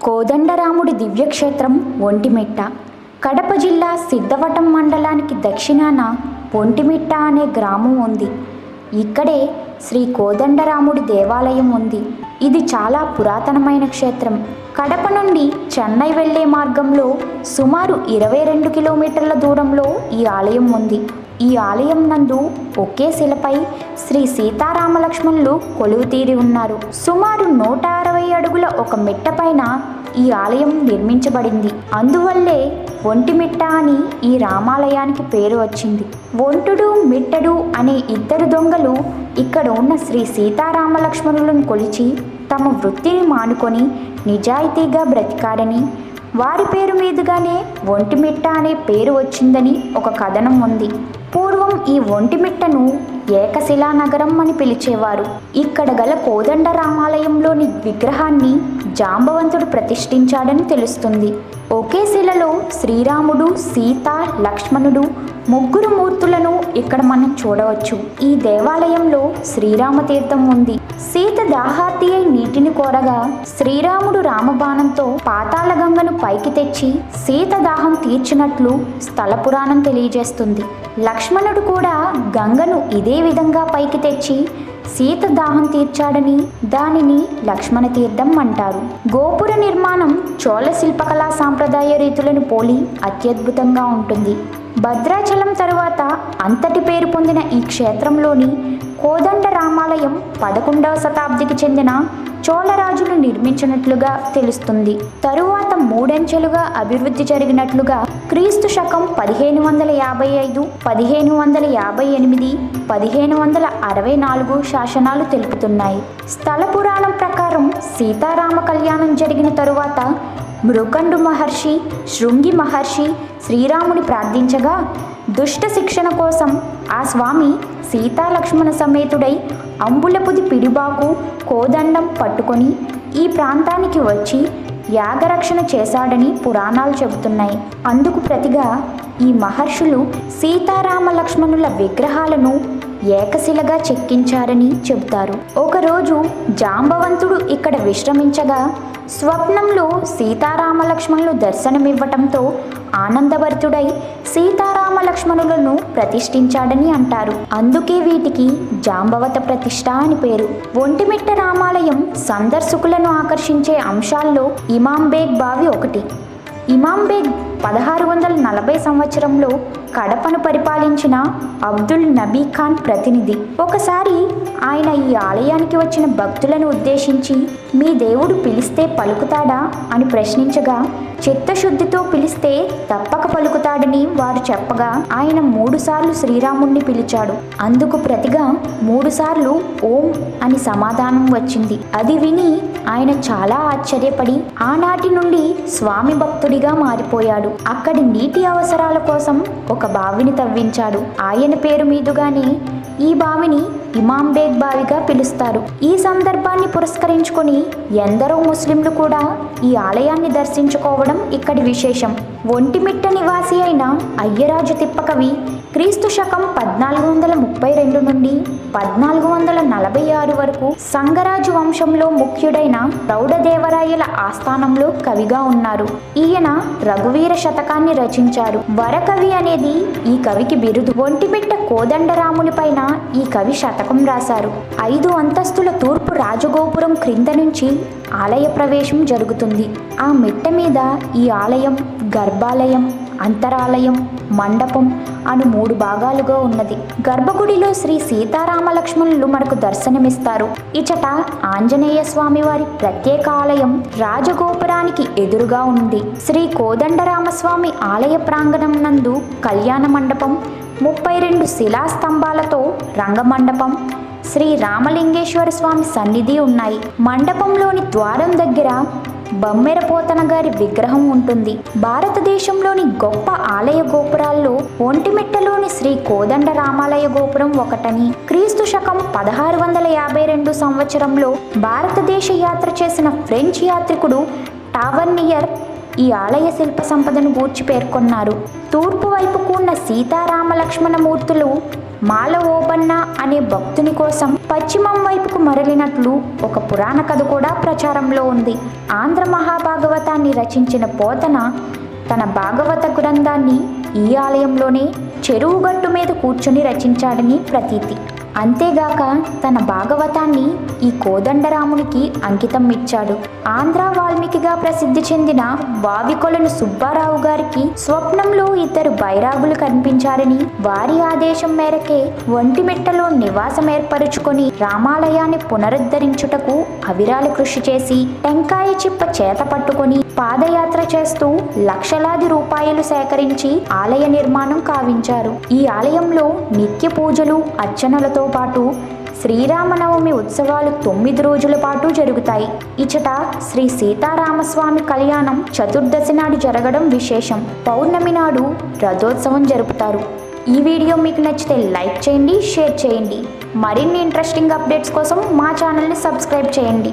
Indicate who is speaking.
Speaker 1: కోదండరాముడి దివ్యక్షేత్రం ఒంటిమిట్ట. కడప జిల్లా సిద్ధవటం మండలానికి దక్షిణాన ఒంటిమిట్ట అనే గ్రామం ఉంది. ఇక్కడే శ్రీ కోదండరాముడి దేవాలయం ఉంది. ఇది చాలా పురాతనమైన క్షేత్రం. కడప నుండి చెన్నై వెళ్లే మార్గంలో సుమారు 22 కిలోమీటర్ల దూరంలో ఈ ఆలయం ఉంది. ఈ ఆలయం నందు ఒకే శిలపై శ్రీ సీతారామలక్ష్మణులు కొలువుతీరి ఉన్నారు. సుమారు 160 అడుగుల ఒక మెట్ట పైన ఈ ఆలయం నిర్మించబడింది. అందువల్లే ఒంటిమిట్ట అని ఈ రామాలయానికి పేరు వచ్చింది. ఒంటుడు మిట్టడు అనే ఇద్దరు దొంగలు ఇక్కడ ఉన్న శ్రీ సీతారామలక్ష్మణులను కొలిచి తమ వృత్తిని మానుకొని నిజాయితీగా బ్రతికారని, వారి పేరు మీదుగానే ఒంటిమిట్ట అనే పేరు వచ్చిందని ఒక కథనం ఉంది. పూర్వం ఈ ఒంటిమిట్టను ఏకశిలా నగరం అని పిలిచేవారు. ఇక్కడ గల కోదండ రామాలయంలోని విగ్రహాన్ని జాంబవంతుడు ప్రతిష్ఠించాడని తెలుస్తుంది. ఒకే శిలలో శ్రీరాముడు, సీత, లక్ష్మణుడు ముగ్గురు మూర్తులను ఇక్కడ మనం చూడవచ్చు. ఈ దేవాలయంలో శ్రీరామతీర్థం ఉంది. సీత దాహార్తి అయి నీటిని కోరగా శ్రీరాముడు రామబాణంతో పాతాళ గంగను పైకి తెచ్చి సీత దాహం తీర్చినట్లు స్థల పురాణం తెలియజేస్తుంది. లక్ష్మణుడు కూడా గంగను ఇదే విధంగా పైకి తెచ్చి సీత దాహం తీర్చాడని దానిని లక్ష్మణ తీర్థం అంటారు. గోపుర నిర్మాణం చోళ శిల్పకళా సాంప్రదాయ రీతులను పోలి అత్యద్భుతంగా ఉంటుంది. భద్రాచలం తరువాత అంతటి పేరు పొందిన ఈ క్షేత్రంలోని కోదండ రామాలయం 11వ శతాబ్దికి చెందిన చోళరాజులు నిర్మించినట్లుగా తెలుస్తుంది. తరువాత మూడంచెలుగా అభివృద్ధి జరిగినట్లుగా క్రీస్తు శకం 1555, 1558, 1564 శాసనాలు తెలుపుతున్నాయి. స్థల పురాణం ప్రకారం సీతారామ కళ్యాణం జరిగిన తరువాత మృకండు మహర్షి, శృంగి మహర్షి శ్రీరాముని ప్రార్థించగా దుష్ట శిక్షణ కోసం ఆ స్వామి సీతాలక్ష్మణ సమేతుడై అంబులపుది పిడిబాకు, కోదండం పట్టుకొని ఈ ప్రాంతానికి వచ్చి యాగరక్షణ చేశాడని పురాణాలు చెబుతున్నాయి. అందుకు ప్రతిగా ఈ మహర్షులు సీతారామ లక్ష్మణుల విగ్రహాలను ఏకశిలగా చెక్కించారని చెబుతారు. ఒకరోజు జాంబవంతుడు ఇక్కడ విశ్రమించగా స్వప్నంలో సీతారామ లక్ష్మణులు దర్శనమివ్వటంతో ఆనందభరితుడై సీతారామ లక్ష్మణులను ప్రతిష్ఠించాడని అంటారు. అందుకే వీటికి జాంబవత ప్రతిష్ఠ అని పేరు. ఒంటిమిట్ట రామాలయం సందర్శకులను ఆకర్షించే అంశాల్లో ఇమాంబేగ్ బావి ఒకటి. ఇమాంబేగ్ 1640 సంవత్సరంలో కడపను పరిపాలించిన అబ్దుల్ నబీ ఖాన్ ప్రతినిధి. ఒకసారి ఆయన ఈ ఆలయానికి వచ్చిన భక్తులను ఉద్దేశించి మీ దేవుడు పిలిస్తే పలుకుతాడా అని ప్రశ్నించగా చిత్తశుద్ధితో పిలిస్తే తప్పక పలుకుతాడని వారు చెప్పగా ఆయన 3 సార్లు శ్రీరాముణ్ణి పిలిచాడు. అందుకు ప్రతిగా 3 సార్లు ఓం అని సమాధానం వచ్చింది. అది విని ఆయన చాలా ఆశ్చర్యపడి ఆనాటి నుండి స్వామి భక్తుడిగా మారిపోయాడు. అక్కడి నీటి అవసరాల కోసం ఒక బావిని తవ్వించాడు. ఆయన పేరు మీదుగానే ఈ బావిని ఇమాంబేగ్ బావిగా పిలుస్తారు. ఈ సందర్భాన్ని పురస్కరించుకొని ఎందరో ముస్లింలు కూడా ఈ ఆలయాన్ని దర్శించుకోవడం ఇక్కడి విశేషం. ఒంటిమిట్ట నివాసి అయిన అయ్యరాజు తిప్పకవి క్రీస్తు శకం 1432 నుండి 1446 వరకు సంగరాజు వంశంలో ముఖ్యుడైన ప్రౌఢదేవరాయల ఆస్థానంలో కవిగా ఉన్నారు. ఈయన రఘువీర శతకాన్ని రచించారు. వరకవి అనేది ఈ కవికి బిరుదు. ఒంటిమిట్ట కోదండరాముని పైన ఈ కవి శతకం రాశారు. 5 అంతస్తుల తూర్పు రాజగోపురం క్రింద నుంచి ఆలయ ప్రవేశం జరుగుతుంది. ఆ మిట్ట మీద ఈ ఆలయం గర్భాలయం, అంతరాలయం, మండపం అను 3 భాగాలుగా ఉన్నది. గర్భగుడిలో శ్రీ సీతారామ లక్ష్మణులు మనకు దర్శనమిస్తారు. ఇచట ఆంజనేయ స్వామి వారి ప్రత్యేక ఆలయం రాజగోపురానికి ఎదురుగా ఉంది. శ్రీ కోదండరామస్వామి ఆలయ ప్రాంగణం నందు కళ్యాణ మండపం, 32 శిలాస్తంభాలతో రంగమండపం, శ్రీ రామలింగేశ్వర స్వామి సన్నిధి ఉన్నాయి. మండపంలోని ద్వారం దగ్గర బమ్మెరపోతన గారి విగ్రహం ఉంటుంది. భారతదేశంలోని గొప్ప ఆలయ గోపురాల్లో ఒంటిమిట్టలోని శ్రీ కోదండ రామాలయ గోపురం ఒకటని, క్రీస్తు శకం 1652 సంవత్సరంలో భారతదేశ యాత్ర చేసిన ఫ్రెంచ్ యాత్రికుడు టావర్నియర్ ఈ ఆలయ శిల్ప సంపదను గూర్చి పేర్కొన్నారు. తూర్పు వైపుకు ఉన్న సీతారామ లక్ష్మణ మూర్తులు మాల ఓబన్న అనే భక్తుని కోసం పశ్చిమం వైపుకు మరలినట్లు ఒక పురాణ కథ కూడా ప్రచారంలో ఉంది. ఆంధ్ర మహాభాగవతాన్ని రచించిన పోతన తన భాగవత గ్రంథాన్ని ఈ ఆలయంలోనే చెరువు గట్టు మీద కూర్చొని రచించాడని ప్రతీతి. అంతేగాక తన భాగవతాన్ని ఈ కోదండరామునికి అంకితం ఇచ్చాడు. ఆంధ్ర వాల్మీకిగా ప్రసిద్ధి చెందిన వావికొలను సుబ్బారావు గారికి స్వప్నంలో ఇద్దరు బైరాగులు కనిపించారని, వారి ఆదేశం మేరకే ఒంటిమిట్టలో నివాసం ఏర్పరుచుకొని రామాలయాన్ని పునరుద్ధరించుటకు అవిరాల కృషి చేసి టెంకాయ చిప్ప చేత పట్టుకొని పాదయాత్ర చేస్తూ లక్షలాది రూపాయలు సేకరించి ఆలయ నిర్మాణం కావించారు. ఈ ఆలయంలో నిత్య పూజలు అర్చనలతో పాటు శ్రీరామనవమి ఉత్సవాలు 9 రోజుల పాటు జరుగుతాయి. ఇచట శ్రీ సీతారామస్వామి కళ్యాణం చతుర్దశి నాడు జరగడం విశేషం. పౌర్ణమి నాడు రథోత్సవం జరుపుతారు. ఈ వీడియో మీకు నచ్చితే లైక్ చేయండి, షేర్ చేయండి. మరిన్ని ఇంట్రెస్టింగ్ అప్డేట్స్ కోసం మా ఛానల్ని సబ్స్క్రైబ్ చేయండి.